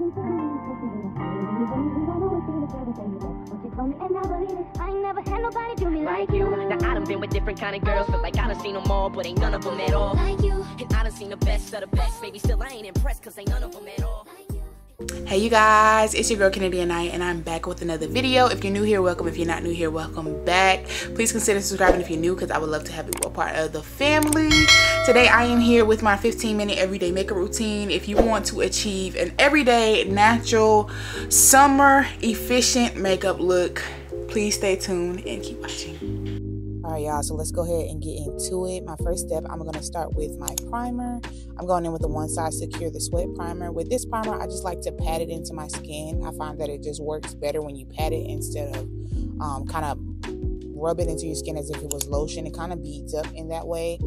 I ain't never had nobody do me like you. Now I done been with different kind of girls, feel like I done seen them all, but ain't none of them at all like you. And I done seen the best of the best, baby, still I ain't impressed, cause ain't none of them at all. Hey you guys, it's your girl Canadian Night, and I'm back with another video. If you're new here, welcome. If you're not new here, welcome back. Please consider subscribing if you're new, because I would love to have you a part of the family. Today I am here with my 15-minute everyday makeup routine. If you want to achieve an everyday, natural, summer efficient makeup look, please stay tuned and keep watching. All right, y'all, so let's go ahead and get into it. My first step, I'm going to start with my primer. I'm going in with the One Size Secure the Sweat primer. With this primer, I just like to pat it into my skin. I find that it just works better when you pat it instead of kind of rub it into your skin as if it was lotion. It kind of beads up in that way.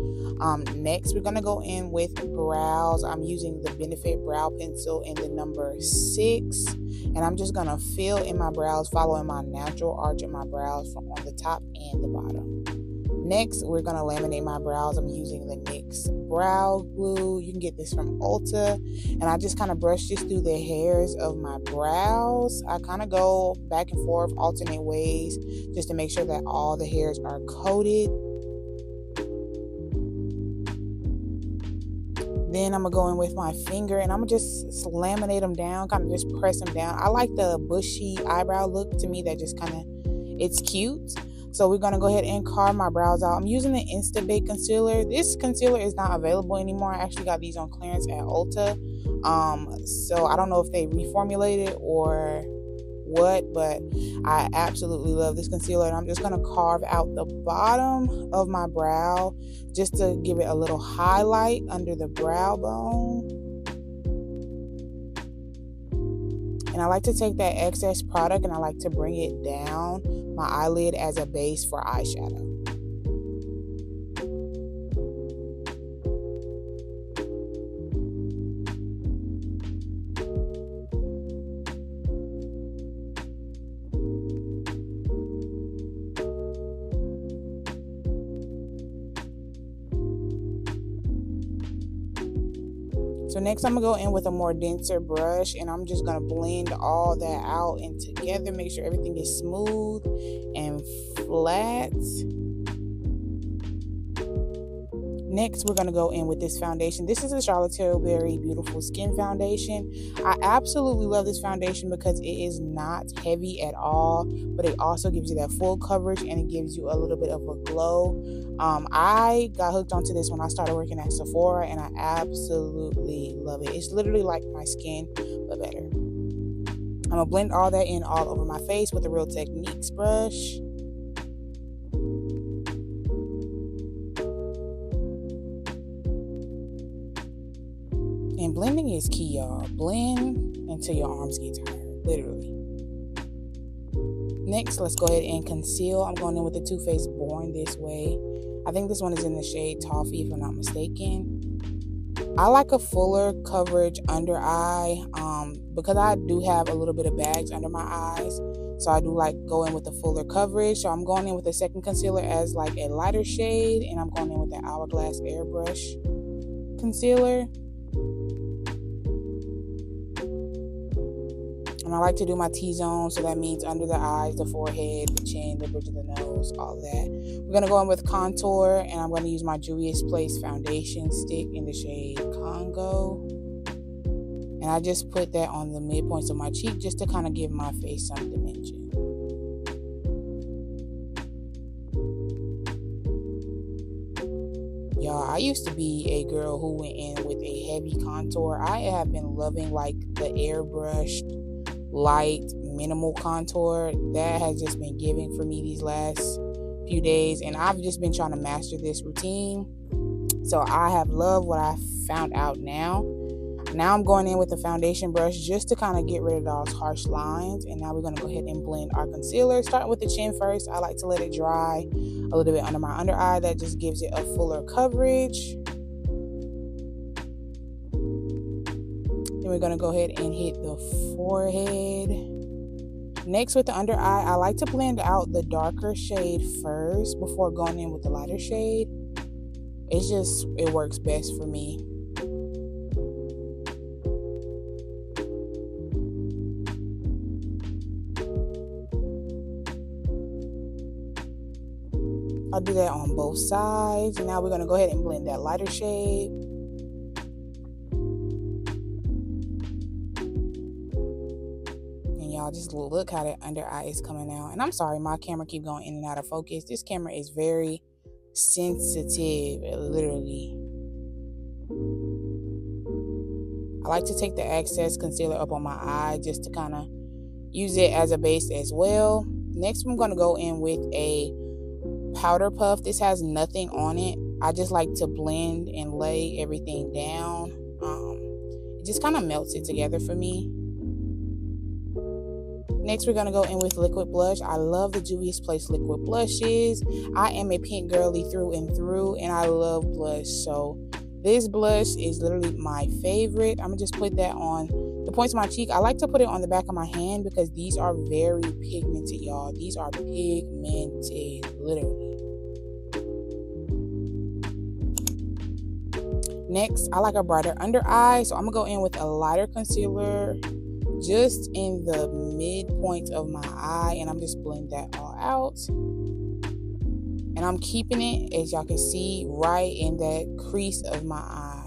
Next, we're going to go in with brows. I'm using the Benefit Brow Pencil in the number 6. And I'm just going to fill in my brows, following my natural arch of my brows from on the top and the bottom. Next, we're going to laminate my brows. I'm using the Nyx Brow Glue. You can get this from Ulta. And I just kind of brush this through the hairs of my brows. I kind of go back and forth, alternate ways, just to make sure that all the hairs are coated. Then I'm going to go in with my finger and I'm going to just laminate them down, kind of just press them down. I like the bushy eyebrow look. To me, that just kind of, it's cute. So we're going to go ahead and carve my brows out. I'm using the Instabake concealer. This concealer is not available anymore. I actually got these on clearance at Ulta. So I don't know if they reformulated or what, but I absolutely love this concealer. And I'm just going to carve out the bottom of my brow just to give it a little highlight under the brow bone. And I like to take that excess product and I like to bring it down my eyelid as a base for eyeshadow. So next I'm going to go in with a more denser brush and I'm just going to blend all that out and together, make sure everything is smooth and flat. Next, we're going to go in with this foundation. This is a Charlotte Tilbury Beautiful Skin Foundation. I absolutely love this foundation because it is not heavy at all, but it also gives you that full coverage and it gives you a little bit of a glow. I got hooked onto this when I started working at Sephora and I absolutely love it. It's literally like my skin, but better. I'm going to blend all that in all over my face with a Real Techniques brush. And blending is key, y'all. Blend until your arms get tired, literally. Next, let's go ahead and conceal. I'm going in with the Too Faced Born This Way. I think this one is in the shade Toffee, if I'm not mistaken. I like a fuller coverage under eye because I do have a little bit of bags under my eyes. So I do like go in with a fuller coverage. So I'm going in with the second concealer as like a lighter shade. And I'm going in with the Hourglass Airbrush Concealer. And I like to do my T-zone, so that means under the eyes, the forehead, the chin, the bridge of the nose, all that. We're going to go in with contour, and I'm going to use my Juvia's Place foundation stick in the shade Congo. And I just put that on the midpoints of my cheek just to kind of give my face some dimension. Y'all, I used to be a girl who went in with a heavy contour. I have been loving like the airbrushed light minimal contour that has just been giving for me these last few days, and I've just been trying to master this routine. So I have loved what I found out now. I'm going in with the foundation brush just to kind of get rid of those harsh lines. And now we're going to go ahead and blend our concealer, starting with the chin first. I like to let it dry a little bit under my under eye. That just gives it a fuller coverage. Then we're going to go ahead and hit the forehead. Next, with the under eye, I like to blend out the darker shade first before going in with the lighter shade. It works best for me. I'll do that on both sides. And now we're going to go ahead and blend that lighter shade. And y'all just look how that under eye is coming out. And I'm sorry, my camera keep going in and out of focus. This camera is very sensitive, literally. I like to take the excess concealer up on my eye just to kind of use it as a base as well. Next, I'm going to go in with a powder puff. This has nothing on it. I just like to blend and lay everything down. It just kind of melts it together for me. Next, we're going to go in with liquid blush. I love the Juvia's Place liquid blushes. I am a pink girly through and through, and I love blush. So this blush is literally my favorite. I'm going to just put that on the points of my cheek. I like to put it on the back of my hand because these are very pigmented, y'all. These are pigmented, literally. Next, I like a brighter under eye, so I'm going to go in with a lighter concealer just in the midpoint of my eye, and I'm just blend that all out. And I'm keeping it, as y'all can see, right in that crease of my eye.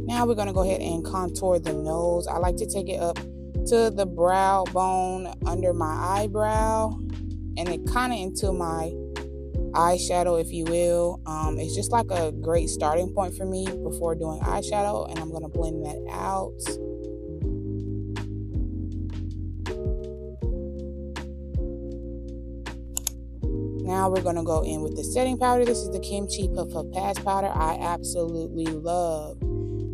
Now we're going to go ahead and contour the nose. I like to take it up to the brow bone under my eyebrow and it kind of into my eyeshadow, if you will. It's just like a great starting point for me before doing eyeshadow, and I'm going to blend that out. Now we're going to go in with the setting powder. This is the Kimchi Puff Puff Pass powder. I absolutely love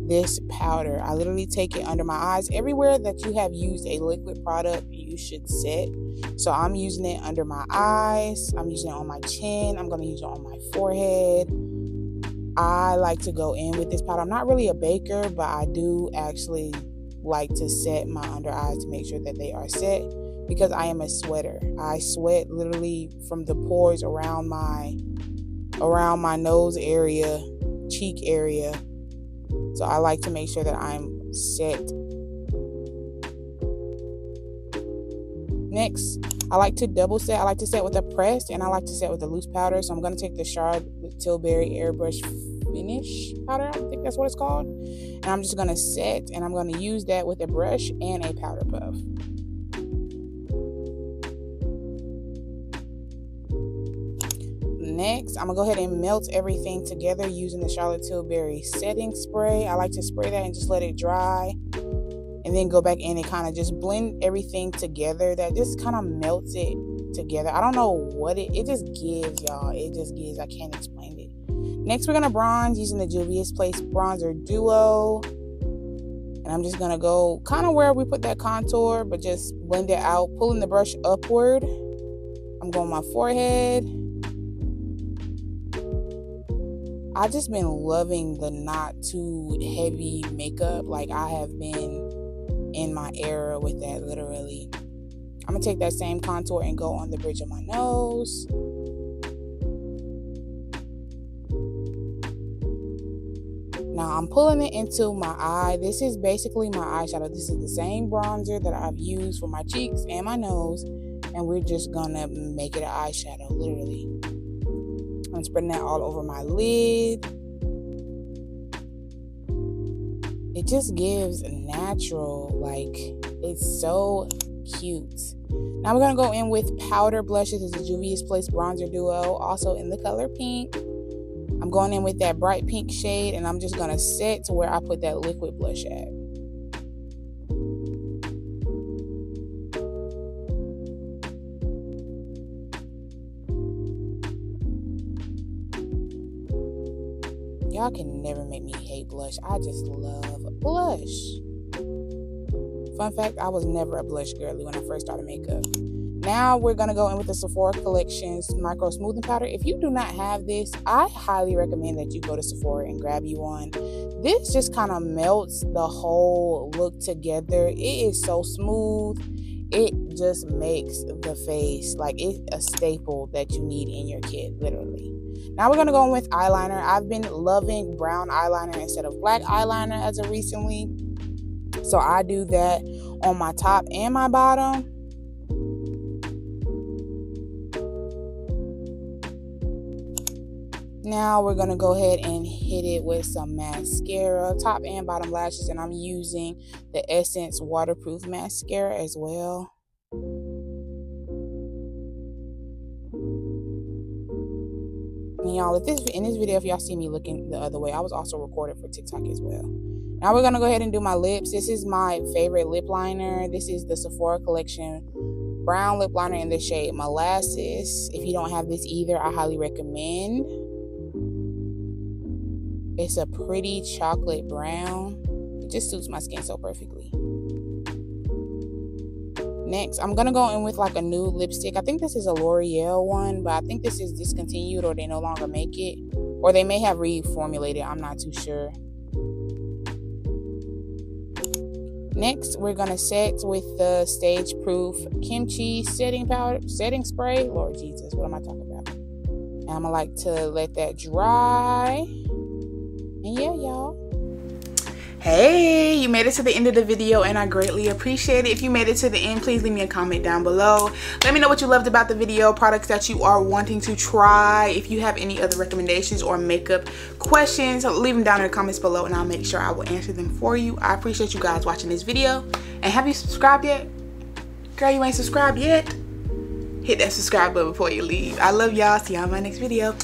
this powder. I literally take it under my eyes. Everywhere that you have used a liquid product, you should set. So I'm using it under my eyes. I'm using it on my chin. I'm going to use it on my forehead. I like to go in with this powder. I'm not really a baker, but I do actually like to set my under eyes to make sure that they are set because I am a sweater. I sweat literally from the pores around my nose area, cheek area. So I like to make sure that I'm set. Next, I like to double set. I like to set with a pressed and I like to set with a loose powder. So I'm going to take the Charlotte Tilbury Airbrush Finish powder. I think that's what it's called. And I'm just going to set and I'm going to use that with a brush and a powder puff. Next, I'm going to go ahead and melt everything together using the Charlotte Tilbury setting spray. I like to spray that and just let it dry. And then go back in and kind of just blend everything together. That just kind of melts it together. I don't know what it just gives, y'all. It just gives. I can't explain it. Next, we're going to bronze using the Juvia's Place Bronzer Duo. And I'm just going to go kind of where we put that contour, but just blend it out, pulling the brush upward. I'm going my forehead. I've just been loving the not too heavy makeup. Like I have been in my era with that, literally. I'm gonna take that same contour and go on the bridge of my nose. Now I'm pulling it into my eye. This is basically my eyeshadow. This is the same bronzer that I've used for my cheeks and my nose, and we're just gonna make it an eyeshadow, literally. I'm spreading that all over my lid. It just gives natural, like, it's so cute. Now we're going to go in with powder blushes. This is Juvia's Place Bronzer Duo, also in the color pink. I'm going in with that bright pink shade, and I'm just going to set to where I put that liquid blush at. Y'all can never make me hate blush. I just love blush. Fun fact, I was never a blush girly when I first started makeup. Now we're going to go in with the Sephora Collection's Micro Smoothing Powder. If you do not have this, I highly recommend that you go to Sephora and grab you one. This just kind of melts the whole look together. It is so smooth. It just makes the face, like, it's a staple that you need in your kit, literally. Now we're gonna go in with eyeliner. I've been loving brown eyeliner instead of black eyeliner as of recently, so I do that on my top and my bottom. Now we're gonna go ahead and hit it with some mascara, top and bottom lashes, and I'm using the Essence waterproof mascara as well. And y'all, in this video, if y'all see me looking the other way, I was also recorded for TikTok as well. Now we're gonna go ahead and do my lips. This is my favorite lip liner. This is the Sephora Collection brown lip liner in the shade Molasses. If you don't have this either, I highly recommend. It's a pretty chocolate brown. It just suits my skin so perfectly. Next, I'm gonna go in with like a new lipstick. I think this is a L'Oreal one, but I think this is discontinued, or they no longer make it, or they may have reformulated. I'm not too sure. Next, we're gonna set with the Stage Proof Kimchi setting spray. Lord Jesus, what am I talking about? And I'm gonna like to let that dry. And yeah, y'all. Hey, you made it to the end of the video and I greatly appreciate it. If you made it to the end, please leave me a comment down below. Let me know what you loved about the video, products that you are wanting to try. If you have any other recommendations or makeup questions, leave them down in the comments below and I'll make sure I will answer them for you. I appreciate you guys watching this video. And have you subscribed yet? Girl, you ain't subscribed yet? Hit that subscribe button before you leave. I love y'all. See y'all in my next video.